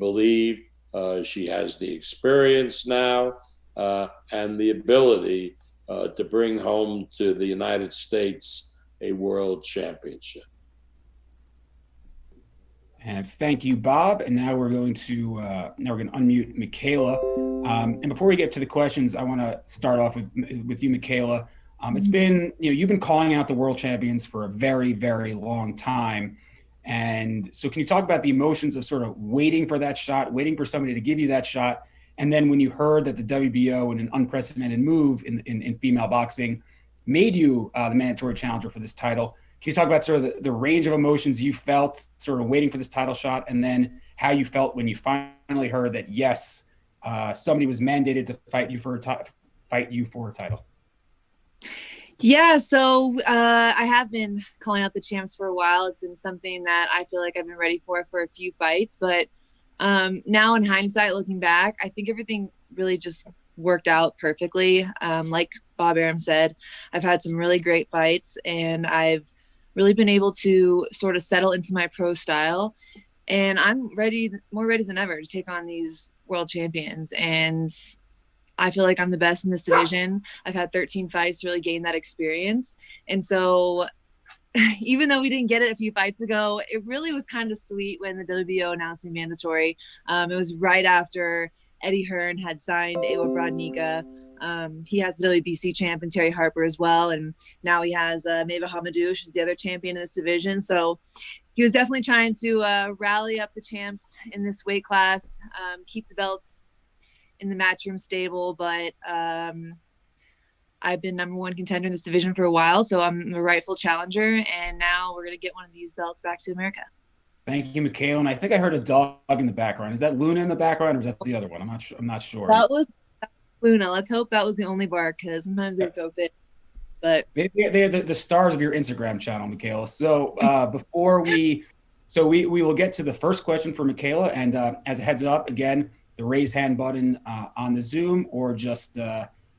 believe she has the experience now and the ability to bring home to the United States a world championship. And thank you, Bob. And now we're going to unmute Mikaela. And before we get to the questions, I want to start off with you, Mikaela. It's been, you've been calling out the world champions for a very, very long time. And so can you talk about the emotions of sort of waiting for that shot, waiting for somebody to give you that shot? And then when you heard that the WBO, in an unprecedented move in female boxing, made you the mandatory challenger for this title, can you talk about sort of the range of emotions you felt sort of waiting for this title shot, and then how you felt when you finally heard that, yes, somebody was mandated to fight you for a title? Yeah, so I have been calling out the champs for a while. It's been something that I feel like I've been ready for a few fights. But now in hindsight, looking back, I think everything really just worked out perfectly. Like Bob Arum said, I've had some really great fights, and I've really been able to sort of settle into my pro style. And I'm more ready than ever to take on these world champions. And I feel like I'm the best in this division. I've had 13 fights to really gain that experience. And so even though we didn't get it a few fights ago, it really was kind of sweet when the WBO announced me mandatory. It was right after Eddie Hearn had signed Ewa Brodnicka. He has the WBC champ and Terry Harper as well. And now he has Meva Hamadouche, who's the other champion in this division. So he was definitely trying to rally up the champs in this weight class, keep the belts in the Matchroom stable. But I've been #1 contender in this division for a while, so I'm the rightful challenger. And now we're going to get one of these belts back to America. Thank you, Mikaela. And I think I heard a dog in the background. Is that Luna in the background, or is that the other one? I'm not sure. That was Luna. Let's hope that was the only bark, because sometimes they're so fit. But they're the stars of your Instagram channel, Mikaela. So we will get to the first question for Mikaela. And as a heads up, again, the raise hand button on the Zoom, or just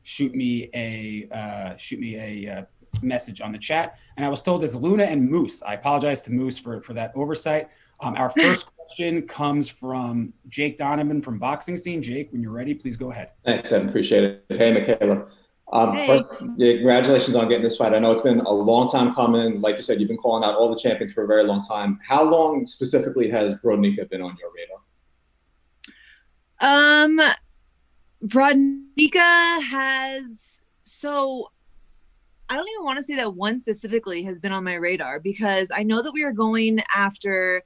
shoot me a message on the chat. And I was told it's Luna and Moose. I apologize to Moose for that oversight. Our first question comes from Jake Donovan from Boxing Scene. Jake, when you're ready, please go ahead. Thanks, Evan. Appreciate it. Hey, Mikaela. Hey. First, congratulations on getting this fight. I know it's been a long time coming. Like you said, you've been calling out all the champions for a very long time. How long specifically has Brodnicka been on your radar? Brodnicka has, so I don't even want to say that one specifically has been on my radar, because I know that we were going after,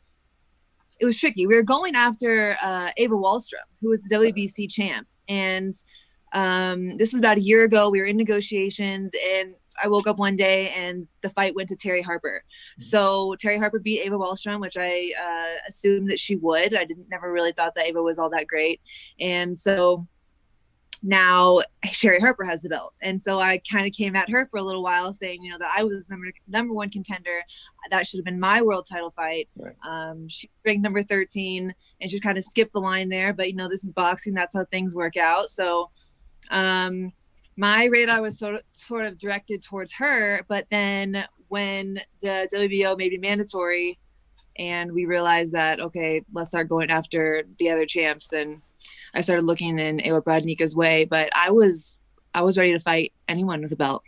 it was tricky. We were going after Eva Wallström, who was the WBC champ. And this was about a year ago. We were in negotiations, and I woke up one day and the fight went to Terry Harper. So Terry Harper beat Eva Wallström, which I assumed that she would. I never really thought that Eva was all that great. And so now Terry Harper has the belt. And so I kind of came at her for a little while, saying, that I was number one contender. That should have been my world title fight. Right. She ranked number 13, and she kind of skipped the line there. But, this is boxing. That's how things work out. So my radar was sort of directed towards her. But then when the WBO made me mandatory and we realized that, okay, let's start going after the other champs, then I started looking in Ewa Brodnicka's way. But I was ready to fight anyone with a belt.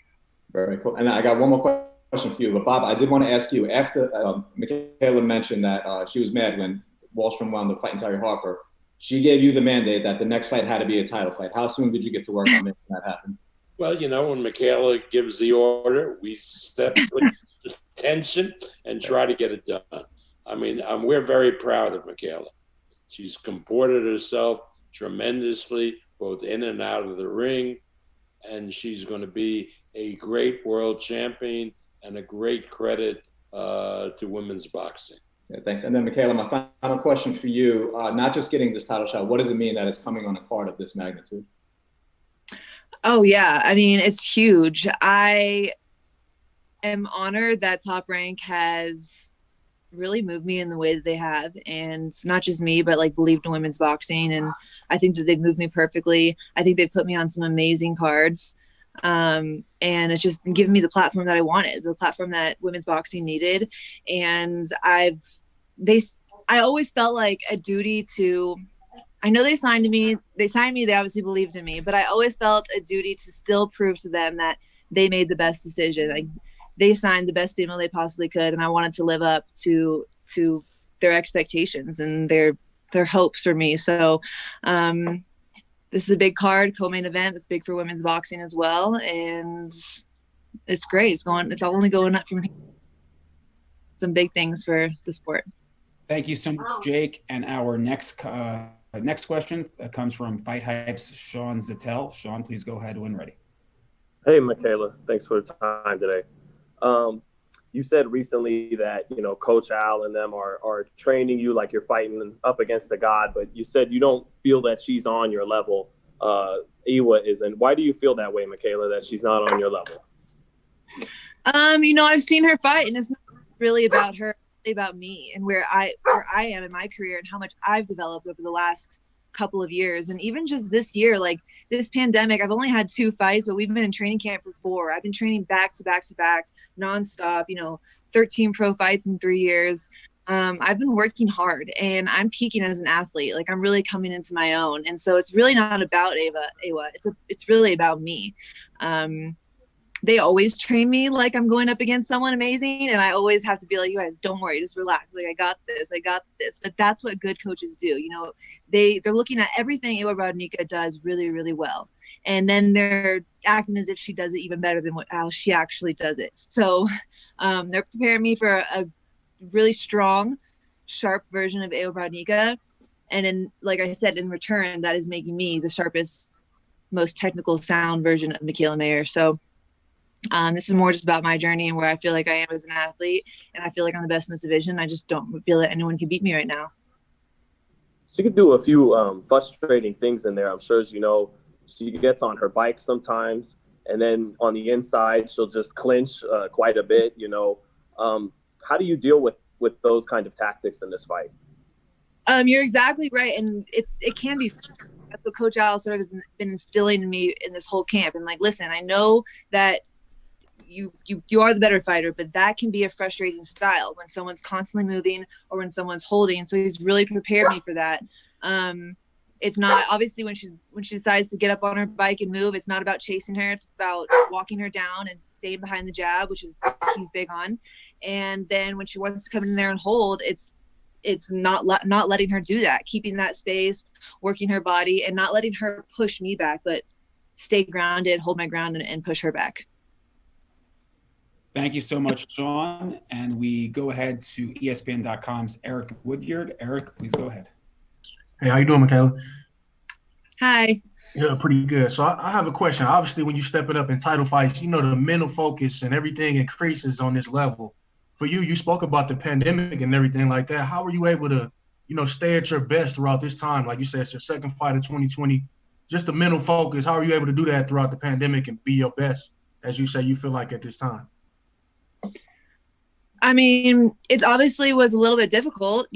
Very cool. And I got one more question for you. But Bob, I did want to ask you, after Mikaela mentioned that she was mad when Wallström wound up fighting Terry Harper, she gave you the mandate that the next fight had to be a title fight. How soon did you get to work on making that happen? Well, when Mikaela gives the order, we step with tension and try to get it done. I mean, we're very proud of Mikaela. She's comported herself tremendously, both in and out of the ring, and she's going to be a great world champion and a great credit to women's boxing. Yeah, thanks. And then, Mikaela, my final question for you, not just getting this title shot, what does it mean that it's coming on a card of this magnitude? Oh, yeah. I mean, it's huge. I am honored that Top Rank has really moved me in the way that they have. And not just me, but believed in women's boxing. And I think that they've moved me perfectly. I think they've put me on some amazing cards. And it's just given me the platform that I wanted, the platform that women's boxing needed. And I I always felt like a duty to, I know they signed me, they obviously believed in me, but I always felt a duty to still prove to them that they made the best decision. Like they signed the best female they possibly could. And I wanted to live up to their expectations and their hopes for me. So, this is a big card, co-main event. It's big for women's boxing as well. And it's great. It's only going up from here. Some big things for the sport. Thank you so much, Jake. And our next question comes from Fight Hype's Sean Zettel. Sean, please go ahead when ready. Hey, Mikaela. Thanks for the time today. You said recently that, Coach Al and them are training you like you're fighting up against a god, but you said you don't feel that she's on your level. Ewa isn't. Why do you feel that way, Mikaela, that she's not on your level? I've seen her fight, and it's not really about her, it's really about me and where I am in my career and how much I've developed over the last couple of years. And even just this year, like this pandemic, I've only had 2 fights, but we've been in training camp for 4. I've been training back to back to back nonstop, 13 pro fights in 3 years. I've been working hard and I'm peaking as an athlete. Like I'm really coming into my own. And so it's really not about Ewa. It's really about me. They always train me like I'm going up against someone amazing. And I always have to be like, you guys, don't worry, just relax. Like, I got this. But that's what good coaches do. They're looking at everything Ewa Brodnicka does really, really well. And then they're acting as if she does it even better than how she actually does it. So they're preparing me for a really strong, sharp version of Ewa Brodnicka. And then, like I said, in return, that is making me the sharpest, most technical, sound version of Mikaela Mayer. So this is more just about my journey and where I feel like I am as an athlete, and I feel like I'm the best in this division. I just don't feel that anyone can beat me right now. She could do a few frustrating things in there. I'm sure, as you know, she gets on her bike sometimes, and then on the inside, she'll just clinch quite a bit. How do you deal with those kind of tactics in this fight? You're exactly right, and it can be. That's what Coach Al sort of has been instilling in me in this whole camp. And like, listen, I know that you are the better fighter, but that can be a frustrating style when someone's constantly moving or when someone's holding. So he's really prepared me for that. It's not, obviously, when she decides to get up on her bike and move, it's not about chasing her. It's about walking her down and staying behind the jab, which is he's big on. And then when she wants to come in there and hold, it's not letting her do that, keeping that space, working her body, and not letting her push me back, but stay grounded, hold my ground, and push her back. Thank you so much, Sean. And we go ahead to ESPN.com's Eric Woodyard. Eric, please go ahead. Hey, how you doing, Mikaela? Hi. Yeah, pretty good. So I have a question. Obviously, when you're stepping up in title fights, the mental focus and everything increases on this level. For you, you spoke about the pandemic and everything like that. How were you able to, stay at your best throughout this time? Like you said, it's your second fight of 2020. Just the mental focus. How are you able to do that throughout the pandemic and be your best, as you say you feel like at this time? I mean, it obviously was a little bit difficult.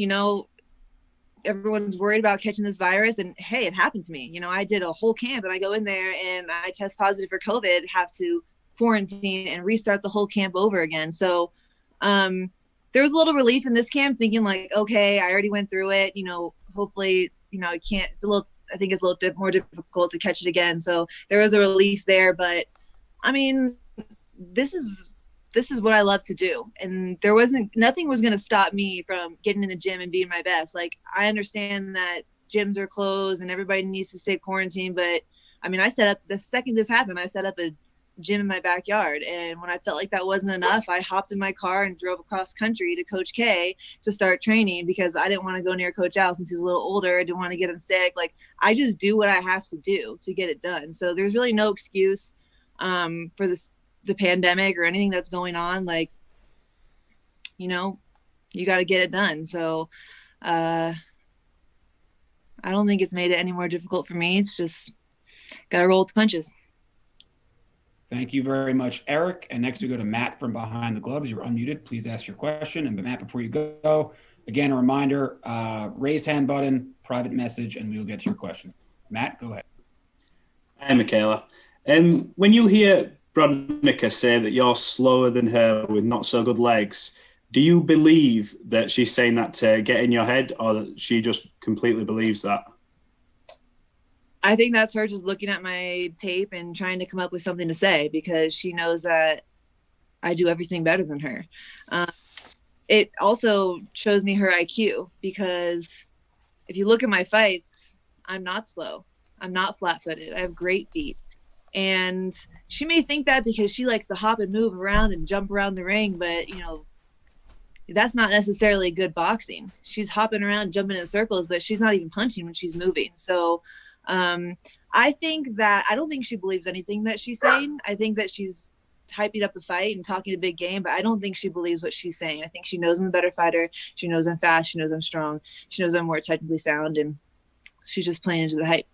Everyone's worried about catching this virus, and hey, it happened to me. I did a whole camp and I go in there and I test positive for COVID, have to quarantine and restart the whole camp over again. So there was a little relief in this camp, thinking like, okay, I already went through it. Hopefully, I can't. I think it's a little bit more difficult to catch it again. So there was a relief there, but I mean, this is what I love to do. And nothing was going to stop me from getting in the gym and being my best. Like, I understand that gyms are closed and everybody needs to stay quarantined. But I mean, the second this happened, I set up a gym in my backyard. And when I felt like that wasn't enough, I hopped in my car and drove across country to Coach K to start training, because I didn't want to go near Coach Al since he's a little older. I didn't want to get him sick. Like, I just do what I have to do to get it done. So there's really no excuse for the pandemic or anything that's going on. Like, you got to get it done. So I don't think it's made it any more difficult for me. It's just got to roll with the punches. Thank you very much, Eric. And next we go to Matt from Behind the Gloves. You're unmuted. Please ask your question. And Matt, before you go, again, a reminder, raise hand button, private message, and we'll get to your questions. Matt, go ahead. Hi, Mikaela. When you hear Brodnicka say that you're slower than her with not so good legs, Do you believe that she's saying that to get in your head, or that she just completely believes that? I think that's her just looking at my tape and trying to come up with something to say because she knows that I do everything better than her. It also shows me her IQ because if you look at my fights, I'm not slow. I'm not flat-footed. I have great feet. And she may think that because she likes to hop and move around and jump around the ring, but, you know, that's not necessarily good boxing. She's hopping around, jumping in circles, but she's not even punching when she's moving. So I think that I don't think she believes anything that she's saying. I think that she's hyping up the fight and talking a big game, but I don't think she believes what she's saying. I think she knows I'm the better fighter. She knows I'm fast. She knows I'm strong. She knows I'm more technically sound, and she's just playing into the hype.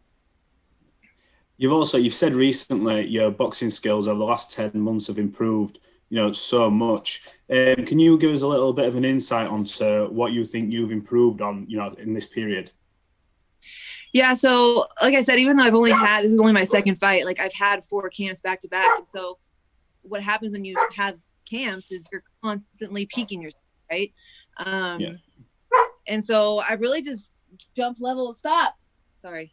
You've said recently your boxing skills over the last 10 months have improved, so much. Can you give us a little bit of an insight onto what you think you've improved on, in this period? Yeah, so like I said, even though this is only my second fight, like I've had 4 camps back to back. And so what happens when you have camps is you're constantly peaking yourself, right? And so I really just jumped level. Stop. Sorry.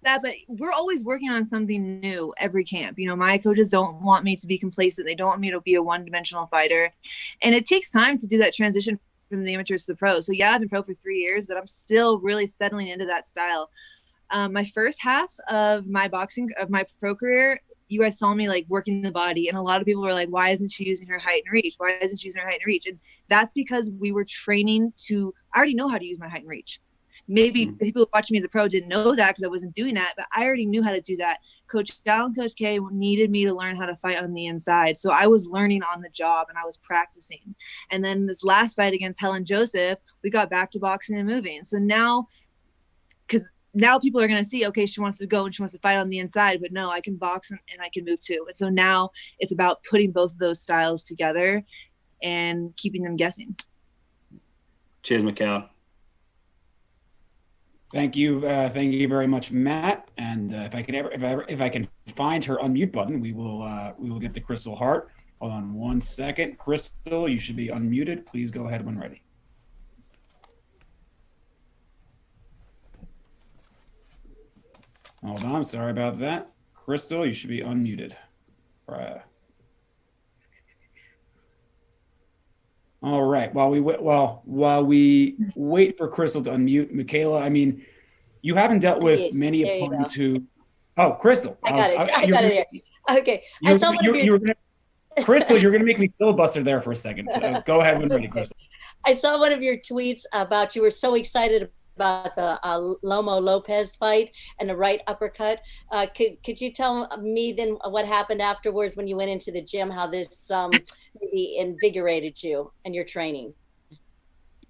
But we're always working on something new every camp. My coaches don't want me to be complacent. They don't want me to be a one-dimensional fighter. And it takes time to do that transition from the amateurs to the pros. So yeah, I've been pro for 3 years, but I'm still really settling into that style. My first half of my pro career, you guys saw me like working the body, and a lot of people were like, why isn't she using her height and reach? Why isn't she using her height and reach? And that's because we were training I already know how to use my height and reach. Maybe people watching me as a pro didn't know that because I wasn't doing that, but I already knew how to do that. Coach Al and Coach K needed me to learn how to fight on the inside. So I was learning on the job and I was practicing. And then this last fight against Helen Joseph, we got back to boxing and moving. So now people are going to see, okay, she wants to go and she wants to fight on the inside, but no, I can box and I can move too. And so now it's about putting both of those styles together and keeping them guessing. Cheers, Mikaela. Thank you very much, Matt. And if I can find her unmute button, we will get to Crystal Hart. Hold on 1 second, Crystal. You should be unmuted. Please go ahead when ready. Hold on, sorry about that, Crystal. You should be unmuted. All right. While we wait for Crystal to unmute, Mikaela, I mean, you haven't dealt with many opponents who. Oh, Crystal. I got it here. Okay. Crystal, you're going to make me filibuster there for a second. So go ahead when ready, Crystal. I saw one of your tweets about you were so excited about the Lomo Lopez fight and the right uppercut. Could you tell me then what happened afterwards when you went into the gym, how this maybe invigorated you and your training?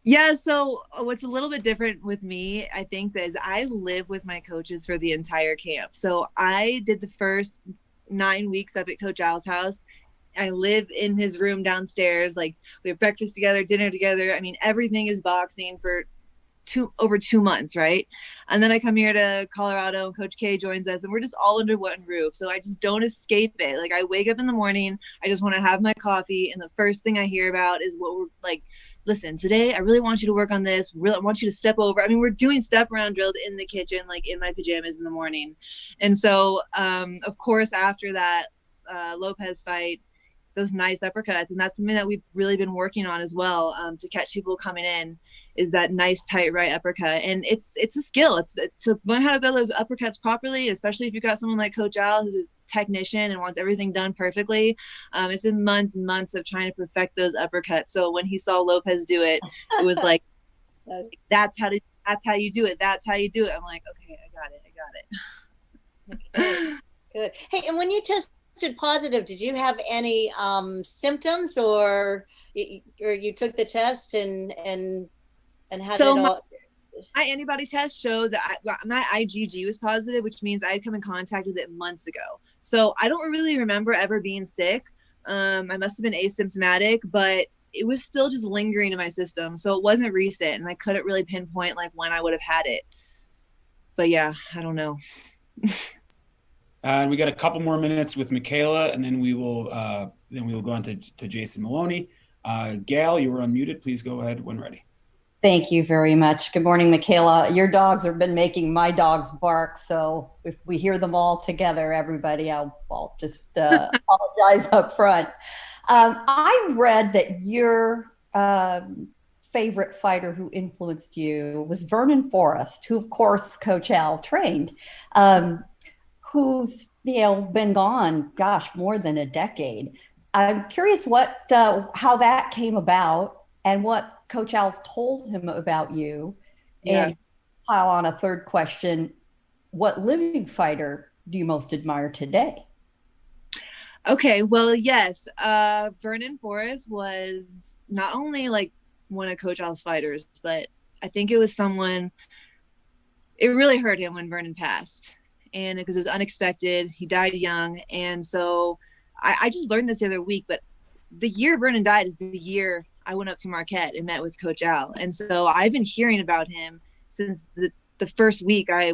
Yeah, so what's a little bit different with me, I think, is I live with my coaches for the entire camp. So I did the first 9 weeks up at Coach Al's house. I live in his room downstairs. Like, we have breakfast together, dinner together. I mean, everything is boxing for over 2 months, right? And then I come here to Colorado and Coach K joins us and we're just all under one roof. So I just don't escape it. Like, I wake up in the morning, I just want to have my coffee, and the first thing I hear about is what we're like, listen, today I really want you to work on this. Really, I want you to step over. I mean, we're doing step around drills in the kitchen, like in my pajamas in the morning. And so, of course, after that Lopez fight, those nice uppercuts, and that's something that we've really been working on as well, to catch people coming in, is that nice tight right uppercut. And it's a skill. It's to learn how to throw those uppercuts properly, especially if you've got someone like Coach Al who's a technician and wants everything done perfectly. It's been months and months of trying to perfect those uppercuts. So when he saw Lopez do it, it was like, that's how you do it. That's how you do it. I'm like, okay, I got it. Okay. Good. Hey, and when you tested positive, did you have any symptoms, or you took the test and had so it all? My antibody test showed that my IgG was positive, which means I had come in contact with it months ago. So I don't really remember ever being sick. I must have been asymptomatic, but it was still just lingering in my system. So it wasn't recent, and I couldn't really pinpoint like when I would have had it. But yeah, I don't know. We got a couple more minutes with Mikaela, and then we will go on to Jason Maloney. Gail, you were unmuted. Please go ahead when ready. Thank you very much. Good morning, Mikaela. Your dogs have been making my dogs bark, so if we hear them all together, everybody, I'll just apologize up front. I read that your favorite fighter who influenced you was Vernon Forrest, who, of course, Coach Al trained, who's been gone, gosh, more than a decade. I'm curious how that came about and what Coach Al's told him about you. Yeah. And how, on a third question, what living fighter do you most admire today? Okay, well, yes. Vernon Forrest was not only like one of Coach Al's fighters, but I think it was someone, it really hurt him when Vernon passed. And because it was unexpected, he died young. And so I just learned this the other week, but the year Vernon died is the year I went up to Marquette and met with Coach Al. And so I've been hearing about him since the first week I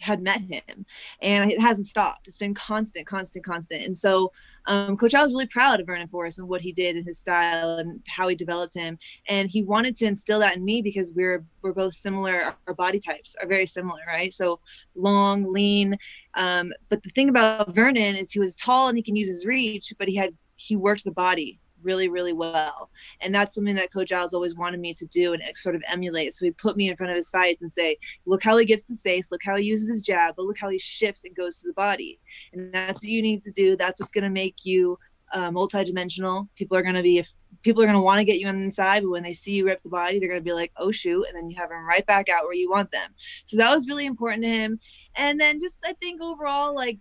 had met him, and it hasn't stopped. It's been constant. And so Coach Al was really proud of Vernon Forrest and what he did and his style and how he developed him. And he wanted to instill that in me because we're both similar. Our body types are very similar, right? So long, lean. But the thing about Vernon is he was tall and he can use his reach, but he worked the body really, really well. And that's something that Coach Al's always wanted me to do and sort of emulate. So he put me in front of his fights and say, look how he gets the space, look how he uses his jab, but look how he shifts and goes to the body. And that's what you need to do. That's what's going to make you multidimensional. People are going to want to get you on the inside, but when they see you rip the body, they're going to be like, oh shoot. And then you have them right back out where you want them. So that was really important to him. And then just, I think overall, like,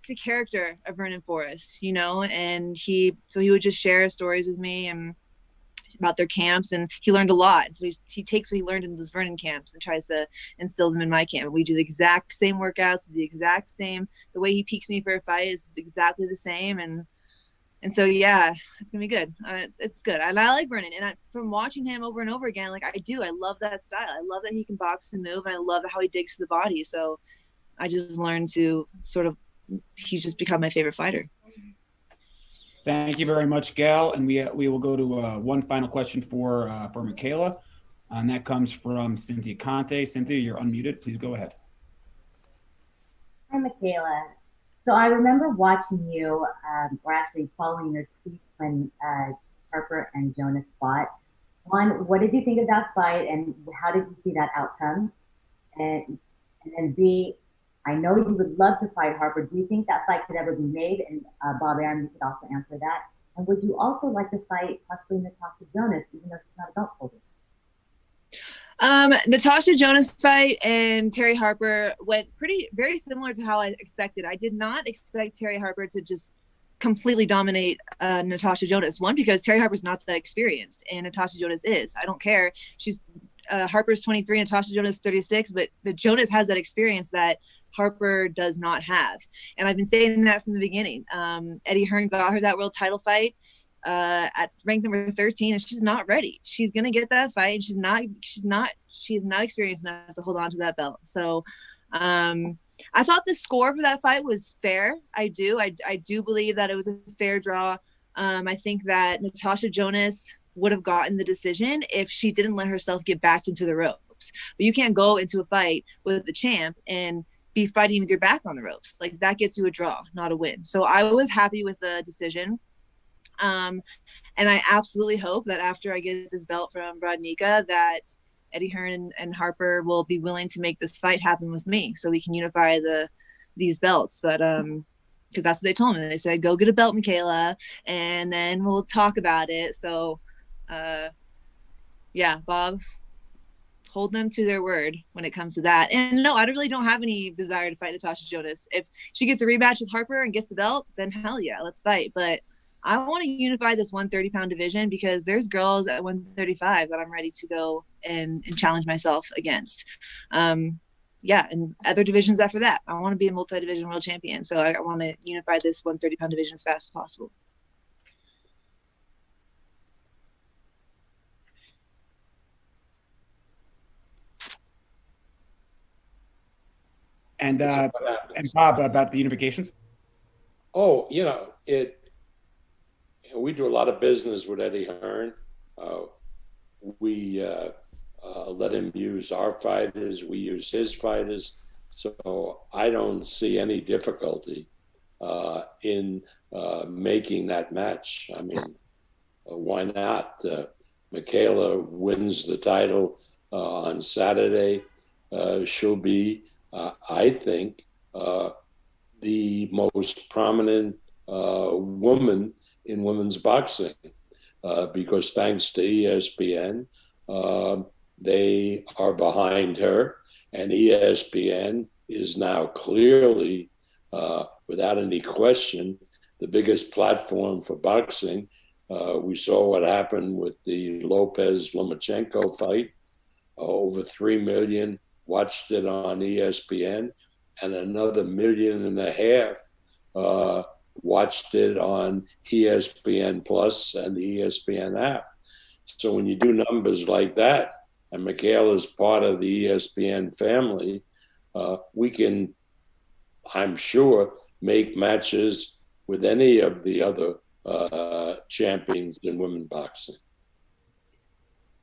the character of Vernon Forrest, and he would just share stories with me and about their camps, and he learned a lot. So he takes what he learned in those Vernon camps and tries to instill them in my camp. We do the exact same workouts, the exact same. The way he peaks me for a fight is exactly the same, and so yeah, it's gonna be good. It's good. And I like Vernon, and from watching him over and over again, like I love that style. I love that he can box and move, and I love how he digs to the body. So I just learned to he's just become my favorite fighter. Thank you very much, Gail. And we will go to one final question for Mikaela, and that comes from Cynthia Conte. Cynthia, you're unmuted. Please go ahead. Hi, Mikaela. So I remember watching you, or actually following your tweets when Harper and Jonas fought. One, what did you think of that fight, and how did you see that outcome? And then B, I know you would love to fight Harper. Do you think that fight could ever be made? And Bob Arum, you could also answer that. And would you also like to fight possibly Natasha Jonas, even though she's not a belt holder? Natasha Jonas fight and Terry Harper went very similar to how I expected. I did not expect Terry Harper to just completely dominate Natasha Jonas. One, because Terry Harper's not that experienced, and Natasha Jonas is. I don't care. She's Harper's 23, Natasha Jonas 36, but the Jonas has that experience that Harper does not have. And I've been saying that from the beginning. Eddie Hearn got her that world title fight at rank number 13, and she's not ready. She's going to get that fight, and she's not experienced enough to hold on to that belt. So I thought the score for that fight was fair. I do believe that it was a fair draw. I think that Natasha Jonas would have gotten the decision if she didn't let herself get backed into the ropes. But you can't go into a fight with the champ and be fighting with your back on the ropes. Like, that gets you a draw, not a win. So I was happy with the decision. And I absolutely hope that after I get this belt from Brodnicka, that Eddie Hearn and Harper will be willing to make this fight happen with me, so we can unify these belts. But because that's what they told me. They said, go get a belt, Mikaela, and then we'll talk about it. So yeah, Bob, hold them to their word when it comes to that. And no, I really don't have any desire to fight Natasha Jonas. If she gets a rematch with Harper and gets the belt, then hell yeah, let's fight. But I want to unify this 130-pound division, because there's girls at 135 that I'm ready to go and challenge myself against. Yeah, and other divisions after that. I want to be a multi-division world champion, so I want to unify this 130-pound division as fast as possible. And Bob, about the unifications. Oh, we do a lot of business with Eddie Hearn. We let him use our fighters. We use his fighters. So I don't see any difficulty in making that match. I mean, why not? Mikaela wins the title on Saturday. She'll be, I think, the most prominent woman in women's boxing because thanks to ESPN, they are behind her, and ESPN is now clearly, without any question, the biggest platform for boxing. We saw what happened with the Lopez-Lomachenko fight. Over 3 million watched it on ESPN, and another 1.5 million watched it on ESPN Plus and the ESPN app. So when you do numbers like that, and Mikaela is part of the ESPN family, we can, I'm sure, make matches with any of the other champions in women boxing.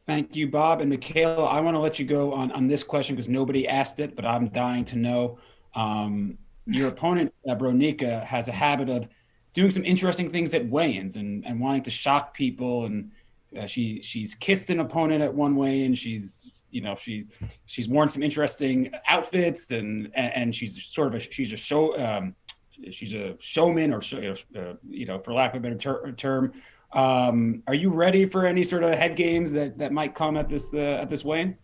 Thank you, Bob. And Mikaela, I want to let you go on this question because nobody asked it, but I'm dying to know. Your opponent, Brodnicka, has a habit of doing some interesting things at weigh-ins and wanting to shock people. And she's kissed an opponent at one weigh-in. She's worn some interesting outfits, and she's sort of she's a showman, or for lack of a better term. Are you ready for any sort of head games that might come at this weigh-in?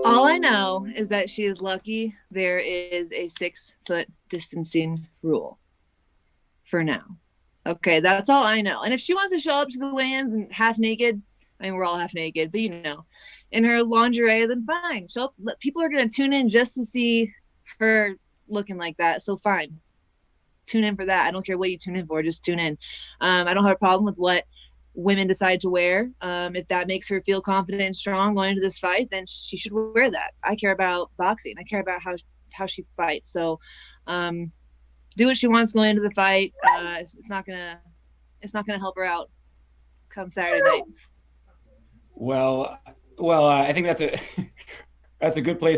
All I know is that she is lucky there is a 6-foot distancing rule for now. Okay, that's all I know. And if she wants to show up to the weigh-ins and half naked, I mean, we're all half naked, but in her lingerie, then fine. Show up. People are going to tune in just to see her looking like that. So fine. Tune in for that. I don't care what you tune in for. Just tune in. I don't have a problem with what women decide to wear. If that makes her feel confident and strong going into this fight, then she should wear that. I care about boxing. I care about how she fights. So do what she wants going into the fight. It's not gonna help her out come Saturday night. Well, I think that's a good place